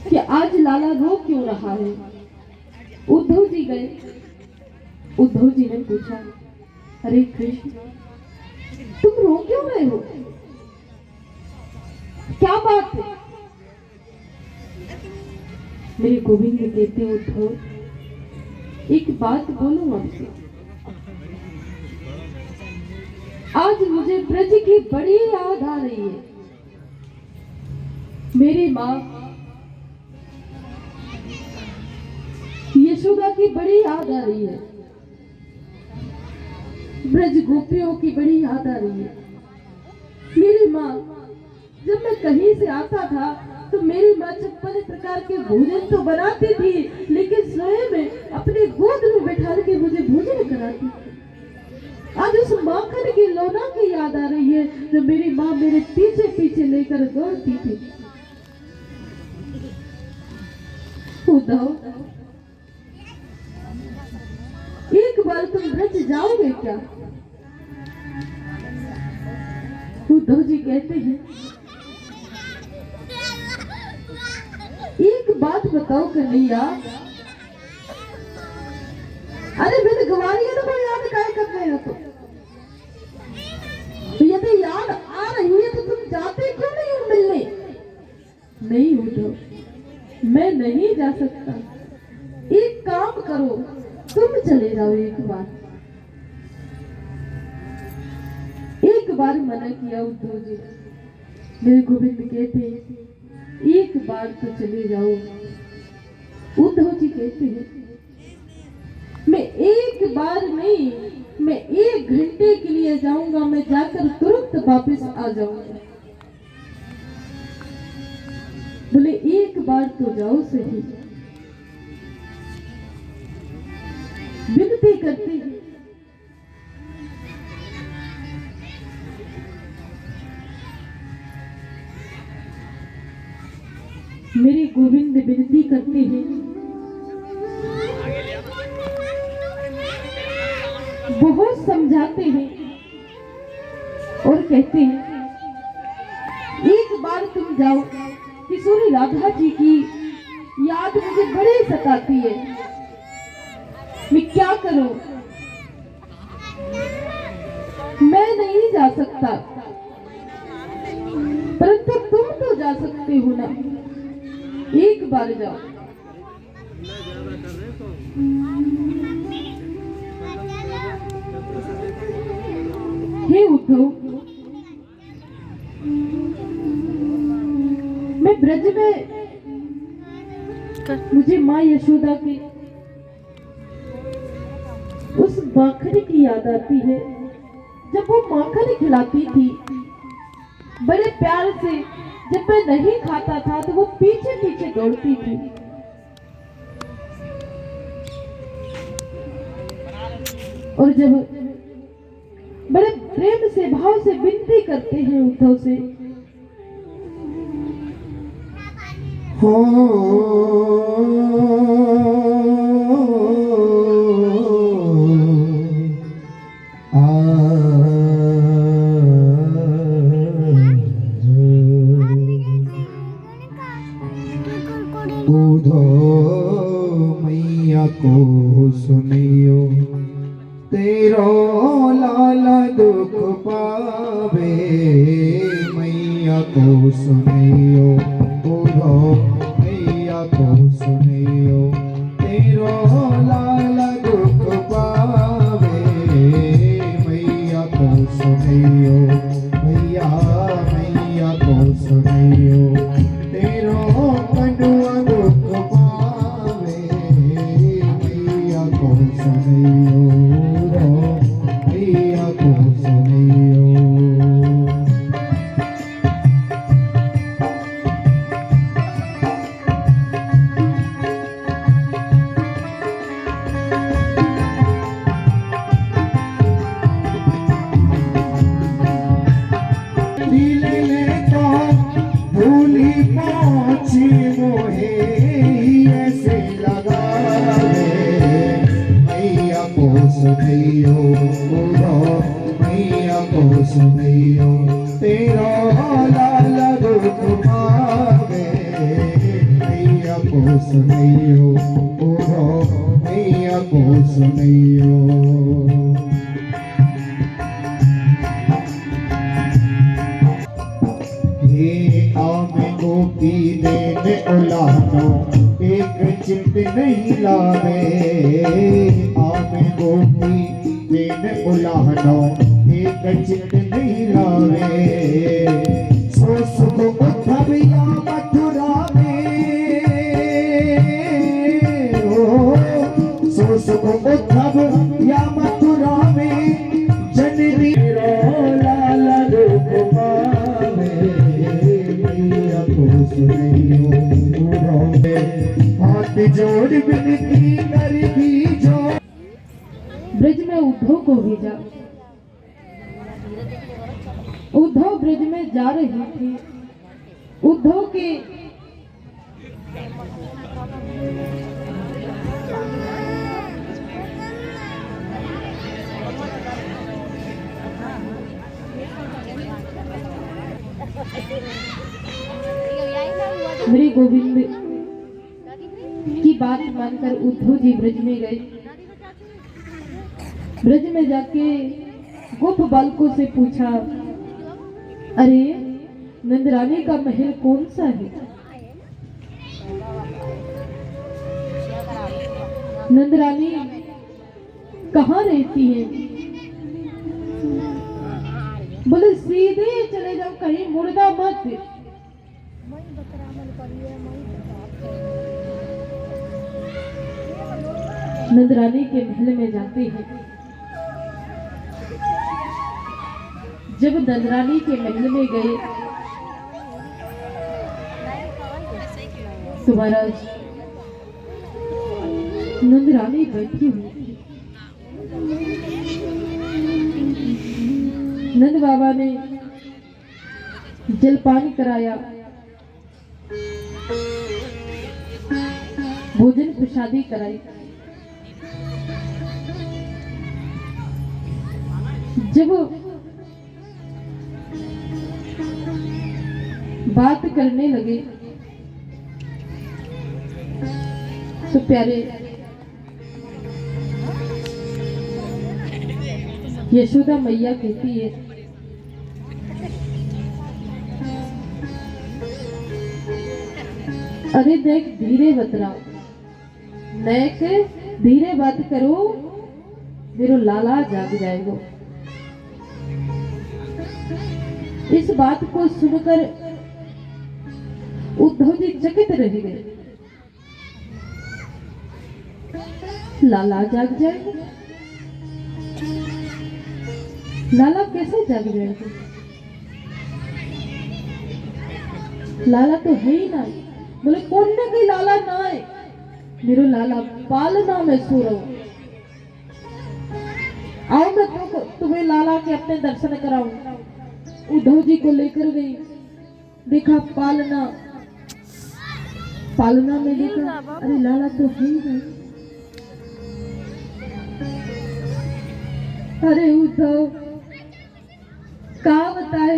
कि आज लाला रो क्यों रहा है। उद्धव जी गए। उद्धव जी ने पूछा, अरे कृष्ण, तुम रो क्यों रहे हो, क्या बात है। मेरे गोविंद कहते, उद्धव एक बात बोलूं आपसे, आज मुझे ब्रज की बड़ी याद आ रही है। मेरी माँ यशोदा की बड़ी याद आ रही है, ब्रज गोपियों की बड़ी याद आ रही है। मेरी माँ, जब मैं कहीं से आता था तो मेरी माँ 56 प्रकार के भोजन तो बनाती थी, लेकिन स्वयं अपने गोद में बैठा के मुझे भोजन कराती थी। आज उस माखन की लोना की याद आ रही है जो मेरी माँ मेरे पीछे पीछे लेकर दौड़ती थी। उद्धव, एक बार तुम ब्रज जाओगे क्या। उद्धव जी कहते हैं, एक बात बताओ कन्हैया, अरे मेरे गवारियों को याद काय कर रहे हो तुम, तो यदि याद आ रही है तो तुम जाते क्यों नहीं हो मिलने। नहीं उद्धव, मैं नहीं जा सकता। एक काम करो, तुम चले जाओ। एक बार मना किया उद्धव जी। मेरे गोविंद कहते, एक बार तो चले जाओ। उद्धव जी कहते हैं, मैं एक बार नहीं, मैं 1 घंटे के लिए जाऊंगा, मैं जाकर तुरंत वापस आ जाऊंगा। बोले एक बार तो जाओ सही। विनती करते हैं, मेरे गोविंद विनती करते हैं, बहुत समझाते हैं और कहते हैं, एक बार तुम जाओ। किशोरी राधा जी की याद मुझे बड़ी सताती है, मैं क्या करूं। मैं नहीं जा सकता, परंतु तुम तो जा सकते हो ना। एक बार जाओ। हे उद्धव, मैं ब्रज में मुझे माँ यशोदा के उस माखन की याद आती है, जब वो माखन खिलाती थी बड़े प्यार से। जब मैं नहीं खाता था तो वो पीछे पीछे दौड़ती थी। और जब बड़े प्रेम से भाव से विनती करते हैं उद्धव से, मैया को सुनियो, तेरो लाला दुख पावे। मैया को सुनियो, उधो मैया को सुनियो, तेरो लाला दुख पावे। मैया को सुनियो, भैया मैया को सुनियो, तेरो कनुआ दुख पावे। मैया को सुनियो, मैया को सुनियो। सुनियो, मैया को सुनियो, तेरा लाला दुख पावे। सुनियो, उधो मैया को सुनियो। हे आमे गोपी देने उलानो, एक चित नहीं लावे। आमे गोपी देने उलानो, एक चित नहीं लावे। सो सुख उद्धव या मथुरा में, ओ सो सुख उद्धव या मथुरा में, जननी लाला रूप पावे। मैया को सुनियो, रोवे हाथ जोड़ विनती कर दीजो। ब्रज में उद्धव को भेजा। उद्धव ब्रज में जा रही थी। उद्धव के मेरे गोविंद की बात मानकर उद्धव जी ब्रज में गए। ब्रज में जाके गोप बालकों से पूछा, अरे नंदरानी का महल कौन सा है? नंदरानी कहाँ रहती है? बोले सीधे चले जाओ, कहीं मुड़ना मत। नंदरानी के महल में जाते हैं। जब नंदरानी के महल में गए तो महाराज नंदरानी बैठी हुई थी। नंद बाबा ने जलपान कराया, भोजन प्रसादी कराई। जब बात करने लगे तो प्यारे यशोदा मैया कहती है, अरे देख धीरे बतरा, नेक धीरे बात करो, मेरा लाला जाग जाएगा। इस बात को सुनकर उद्धव जी चकित रह गए। लाला जाग जाएगा? लाला कैसे जाग जाएगा? लाला तो है ही ना। बोले कौन ने कही लाला ना है? मेरो लाला पालना में सो रहा हूं। आओ मैं तुम्हें लाला के अपने दर्शन कराऊं। उद्धव जी को लेकर गई, देखा पालना, पालना में देखा अरे लाला तो है ही नहीं। अरे उद्धव का बताए,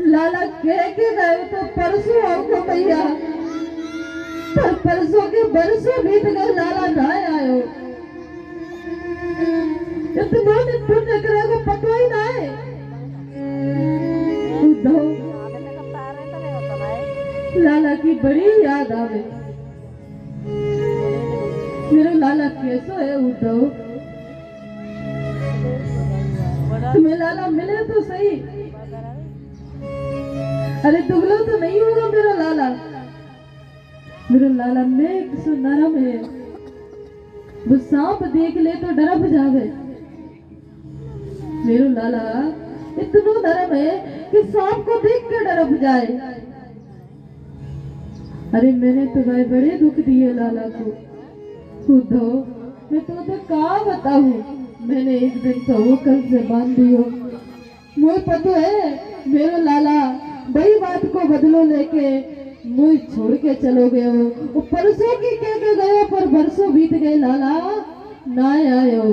लाला कह के गए तो परसों आओगे भैया, पर परसों के बरसों बीत गए, लाला ना आयो। इतना दिन पुण्य करेगा पता ही ना है। उद्धव लाला की बड़ी याद आवे। मेरा लाला कैसा है उद्धव? तुम्हें लाला मिले तो सही। अरे दुगला तो नहीं होगा मेरा लाला। मेरा लाला में सो नरम है, वो सांप देख ले तो डरप जावे। मेरा लाला इतना नरम है कि सांप को देख कर डरप जाए। अरे मैंने तो भाई बड़े दुख दिए लाला को। उद्धव मैं तो क्या बताऊं, मैंने एक दिन तो वो कल से बांध दियो। मुझे पता है मेरा लाला बड़ी बात को बदलो लेके मुझे छोड़ के चलो गए हो। वो परसों की कह के गए, पर बरसों बीत गए, लाला ना आयो।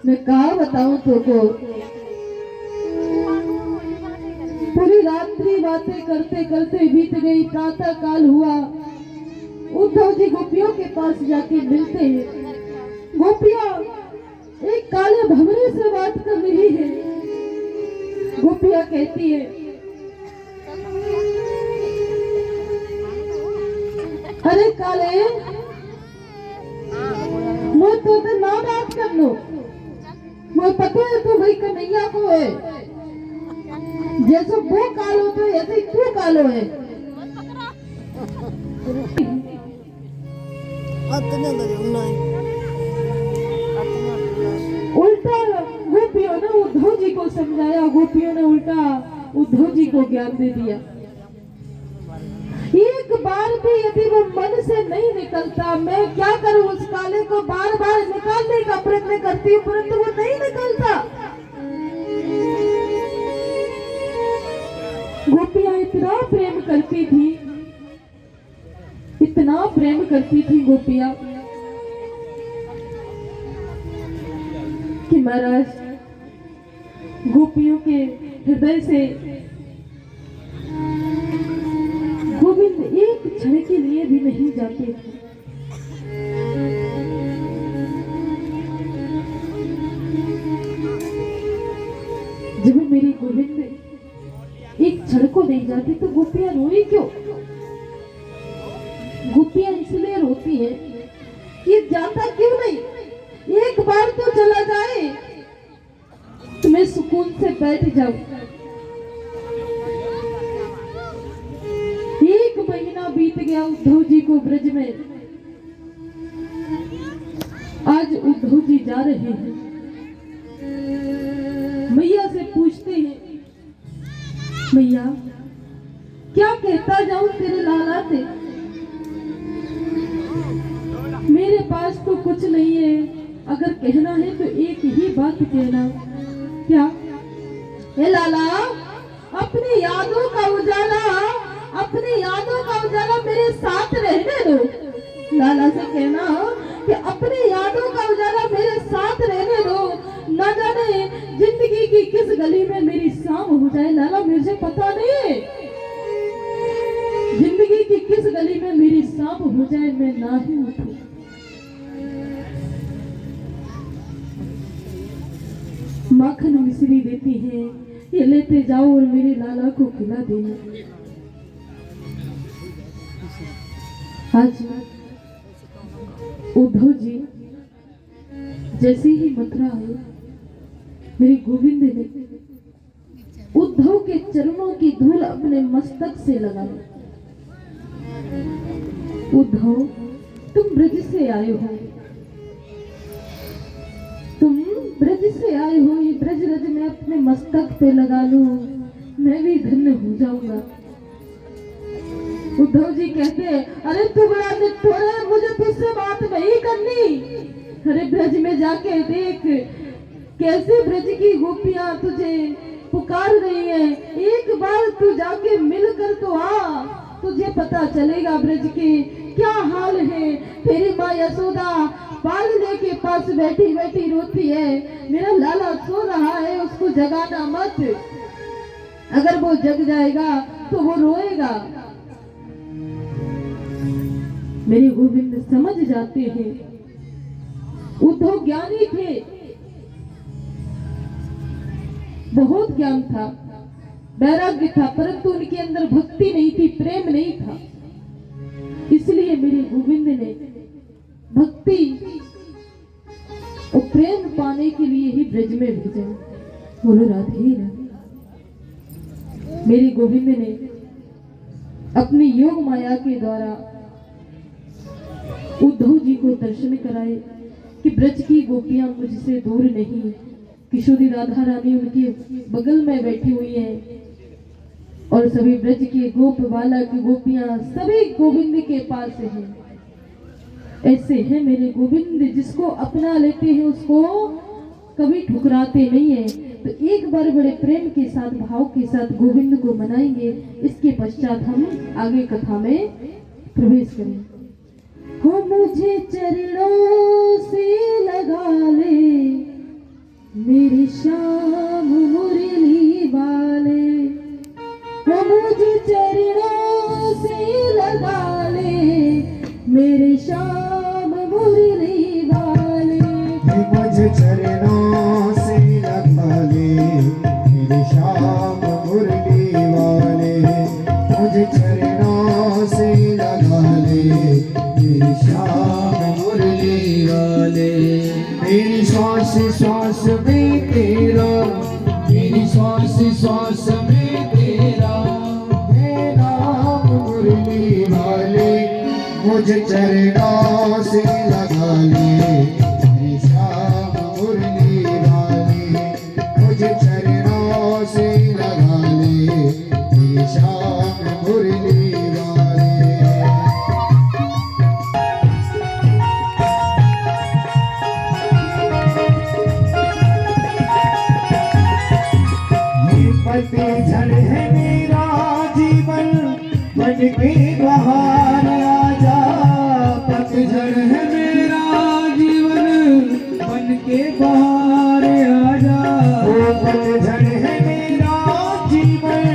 मैं क्या बताऊं तुमको। पूरी रात्रि बातें करते करते बीत गई। प्रातः काल हुआ, उद्धव जी गोपियों के पास जाके मिलते हैं। गोपियां एक काले भंवरे से बात कर रही है। गोपियां कहती है, अरे काले, मैं तो ना बात कर लो, मैं पता है तो भाई कन्हैया को है, जैसे वो कालो तो ऐसे ही तू कालो है। उल्टा गोपियों ने उद्धव जी को समझाया, गोपियों ने उल्टा उद्धव जी को ज्ञान दे दिया। एक बार भी यदि वो मन से नहीं निकलता, मैं क्या करूं, उस काले को बार बार निकालने का प्रयत्न करती हूँ परंतु वो नहीं निकलता। गोपियां इतना प्रेम करती थी, इतना प्रेम करती थी गोपियां कि महाराज गोपियों के हृदय से गोविंद एक क्षण के लिए भी नहीं जाते थे। जब मेरे गोविंद एक क्षण को नहीं जाते तो गोपियां रोई क्यों? गोपियां इसलिए रोती है कि जाता क्यों नहीं, एक बार तो चला जाए तो मैं सुकून से बैठ जाऊं। एक महीना बीत गया उद्धव जी को ब्रज में। आज उद्धव जी जा रहे हैं, मैया से पूछते हैं, मैया क्या कहता जाऊं तेरे लाला से, मेरे पास तो कुछ नहीं है, अगर कहना है तो एक ही बात कहना। क्या? हे लाला, अपनी यादों का उजाला, अपनी यादों का उजाला मेरे साथ रहने दो। लाला से कहना कि अपनी यादों का उजाला मेरे साथ रहने दो, न जाने जिंदगी की किस गली में मेरी शाम हो जाए। लाला मुझे पता नहीं है, जिंदगी की किस गली में मेरी शाम हो जाए, मैं ना ही उठूं। माखन मिश्री देती है, ये लेते जाओ और मेरे लाला को खिला देना। आज उद्धव जी जैसे ही मथुरा आए, मेरे गोविंद ने उद्धव के चरणों की धूल अपने मस्तक से लगाई। उद्धव, तुम ब्रज से आए हो, तुम ब्रज से आए हो, ये ब्रज रज मैं अपने मस्तक पे लगा लूं, मैं भी धन्य हो जाऊंगा। उद्धव जी कहते, अरे तू बड़ा निठुर है, मुझे तुझसे बात नहीं करनी। अरे ब्रज में जाके देख कैसे ब्रज की गोपियां तुझे पुकार रही हैं, एक बार तू जाके मिलकर तो आ, तुझे पता चलेगा ब्रज के क्या हाल है। तेरी माँ यशोदा पालने के पास बैठी बैठी रोती है, मेरा लाला सो रहा है, उसको जगाना मत, अगर वो जग जाएगा तो वो रोएगा। मेरे गोविंद समझ जाते हैं, उद्धव ज्ञानी थे, बहुत ज्ञान था, वैराग्य था, परंतु उनके अंदर भक्ति नहीं थी, प्रेम नहीं था। इसलिए मेरे गोविंद ने भक्ति और प्रेम पाने के लिए ही ब्रज में भेजा। बोलो राधे राधे। मेरे गोविंद ने अपनी योग माया के द्वारा उद्धव जी को दर्शन कराए कि ब्रज की गोपियां मुझसे दूर नहीं, किशोरी राधा रानी उनके बगल में बैठी हुई है और सभी ब्रज के गोप बालक गोपियां सभी गोविंद के पास हैं। ऐसे हैं मेरे गोविंद, जिसको अपना लेते हैं उसको कभी ठुकराते नहीं है। तो एक बार बड़े प्रेम के साथ, भाव के साथ गोविंद को मनाएंगे, इसके पश्चात हम आगे कथा में प्रवेश करेंगे। हो मुझे चरणों से लगा ले मेरी श्याम मुरली वाले, हो मुझे चरणों से लगा ले मेरे श्याम मुरली वाले। मुझे चरणों से लगा ले मेरे श्याम मुरली वाले, मुझे चरणों से लगा ले मेरे श्याम मुरली वाले। मेरी श्वास श्वास में तेरा, मेरी श्वास श्वास में तेरा है नाम मुरली वाले, मुझे चरणों से लगा ले मेरे श्याम मुरली वाले, मुझे चरणों से लगा ले मेरे श्याम मुरली वाले। पतझड़ है मेरा जीवन बन के बहार आजा, पतझड़ है मेरा जीवन बन के बहार आजा। ओ पतझड़ है मेरा जीवन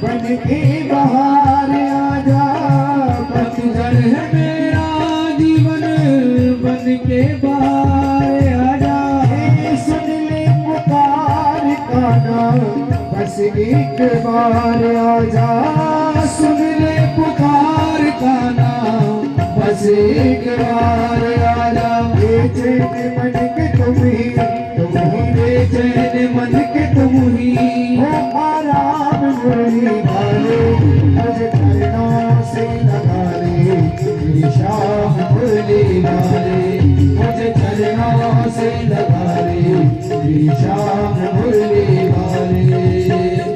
बन के बहार आजा, पतझड़ है मेरा जीवन बन के बहार आजा। सुन ले पुकार का नाम बस एक बार आजा, सुन ले पुकार का नाम बस एक बार आजा। बेचैन मन के तुम ही बेचैन मन के तुम ही